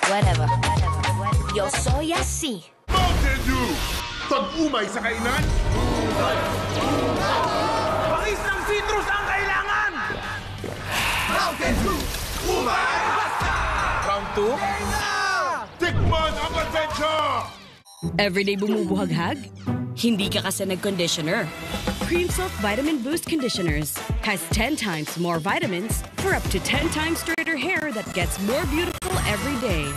Whatever. Yo soy así. Mountain Dew! Pag-umay sa kainan? Pakis ng citrus ang kailangan! Mountain Dew! Umay! Basta! Round 2? Tikman ang adventure! Everyday bumubuhaghag? Hindi ka kasi nag-conditioner. Cream Silk Vitamin Boost Conditioners has 10 times more vitamins for up to 10 times straighter hair that gets more beautiful every day.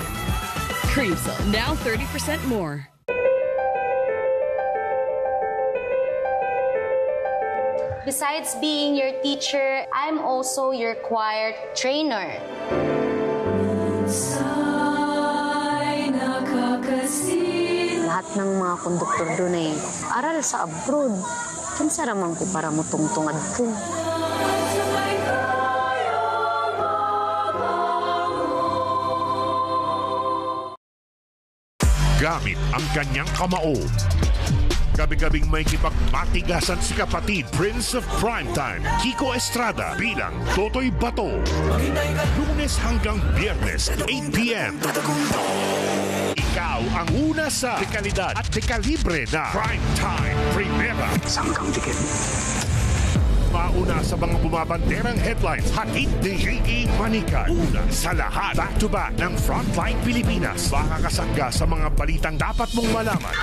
Cream Silk, now 30% more. Besides being your teacher, I'm also your choir trainer. Lahat ng mga konduktor doon ay aral sa abroad. Kinsa raman ko para mo tungtungad ko. Gamit ang kanyang kamao. Gabi-gabing may kipagmatigasan si kapatid Prince of Primetime, Kiko Estrada bilang Totoy Bato. Lunes hanggang Biyernes, 8 p.m. Ikaw ang una sa dekalidad at dekalibre na Primetime Primera. Sangkang dikit. Mauna sa mga bumabanderang headlines, hatid ni J.E. Manica. Una sa lahat, back-to-back ng Frontline Pilipinas. Makakasangga sa mga balitang dapat mong malaman.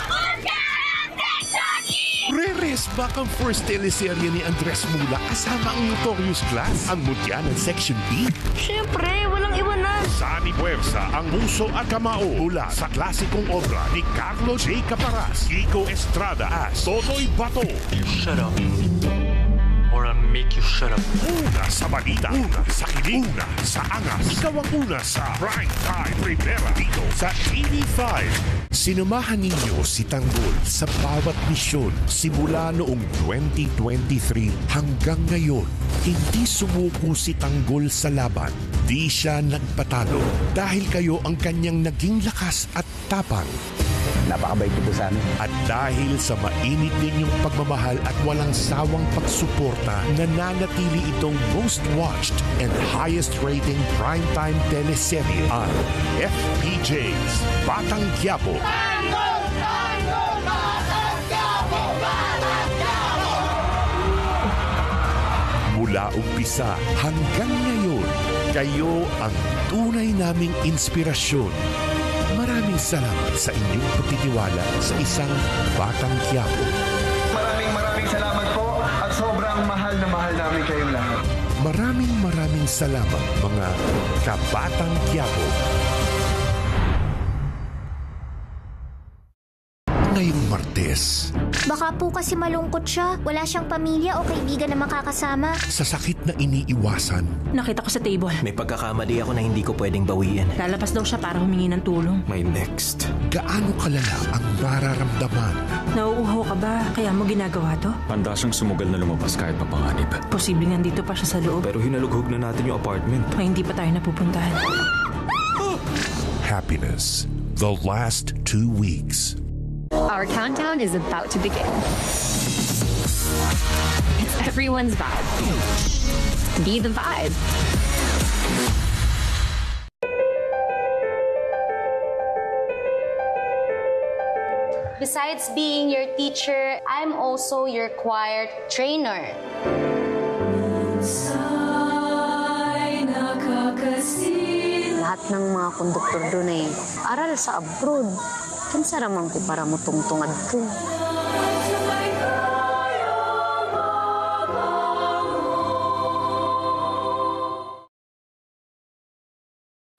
Re-resback ang first teleserye ni Andres Mula kasama ang Notorious Class, ang mutya ng Section B. Siyempre, walang iwanan. Sani Puwersa, ang muso at kamao mula sa klasikong obra ni Carlo J. Caparas, Kiko Estrada as Totoy Bato. You shut up or I'll make you shut up. Una sa balita, una sa kilig, una sa angas. Ikaw ang una sa Primetime Primera dito sa TV5. Sinumahan ninyo si Tanggol sa bawat misyon simula noong 2023 hanggang ngayon. Hindi sumuko si Tanggol sa laban. Di siya nagpatalo dahil kayo ang kanyang naging lakas at tapang. Napakabait niyo po sa amin. At dahil sa mainit ninyong pagmamahal at walang sawang pagsuporta, nananatili itong most watched and highest rating primetime teleserye ang FPJ's Batang Quiapo. Mula umpisa hanggang ngayon, kayo ang tunay naming inspirasyon. Maraming salamat sa inyong pagtitiwala sa isang Batang Quiapo. Maraming salamat po at sobrang mahal na mahal namin kayong lahat. Maraming salamat mga Kabatang Quiapo. Ngayong Martes, Baka po kasi malungkot siya. Wala siyang pamilya o kaibigan na makakasama. sa sakit na iniiwasan, Nakita ko sa table. May pagkakamali ako na hindi ko pwedeng bawiin. Lalabas daw siya para humingi ng tulong. My next. gaano kalala ang nararamdaman. Nauuho ka ba? Kaya mo ginagawa to? Handa siyang sumugal na lumabas kahit papanganib. Posibleng nandito pa siya sa loob. Pero hinalughog na natin yung apartment. May hindi pa tayo napupuntahan. Happiness, the last 2 weeks. Our countdown is about to begin. It's everyone's vibe. Be the vibe. Besides being your teacher, I'm also your choir trainer. Lahat ng mga konduktor doon ay aral sa abroad. Kinsa raman ko para mo tungtungad ko.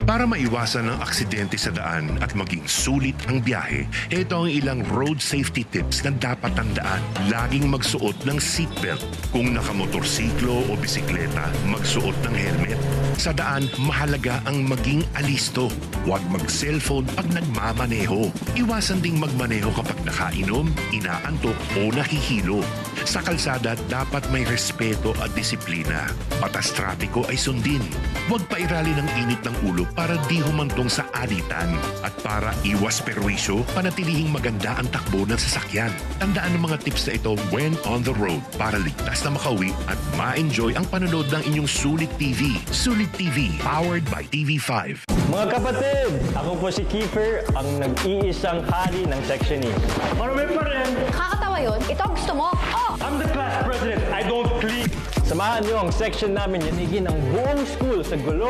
Para maiwasan ang aksidente sa daan at maging sulit ang biyahe, ito ang ilang road safety tips na dapat tandaan. Laging magsuot ng seatbelt. Kung nakamotorsiklo o bisikleta, magsuot ng helmet. Sa daan, mahalaga ang maging alisto. Huwag mag-cellphone pag nagmamaneho. Iwasan ding magmaneho kapag nakainom, inaantok o nahihilo. Sa kalsada, dapat may respeto at disiplina. Batas trapiko ay sundin. Huwag pairali ng init ng ulo para di humantong sa alitan. At para iwas perwisyo, panatilihing maganda ang takbo ng sasakyan. Tandaan ang mga tips na ito when on the road para ligtas na makauwi at ma-enjoy ang panonood ng inyong Sulit TV. Sulit TV, powered by TV5. Mga kapatid, ako po si Kiefer, ang nag-iisang hari ng Section E. Marami pa rin! Kakatawa yun? Ito ang gusto mo? Oh! I'm the class president, I don't click! Samahan niyo ang section namin yanigin ang buong school sa gulo.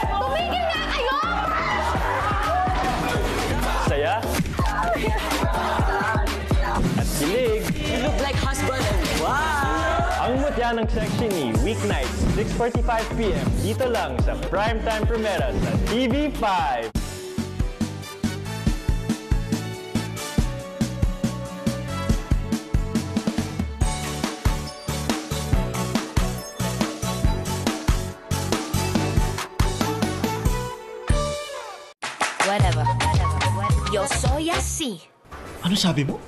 Tumigil nga kayo! Saya. At kilig. You look like husband and wife. Ang mutya ng Section E, weeknights, 6:45 p.m. Dito lang sa Primetime Primera sa TV5. Whatever. Yo soy así. Ano sabi mo?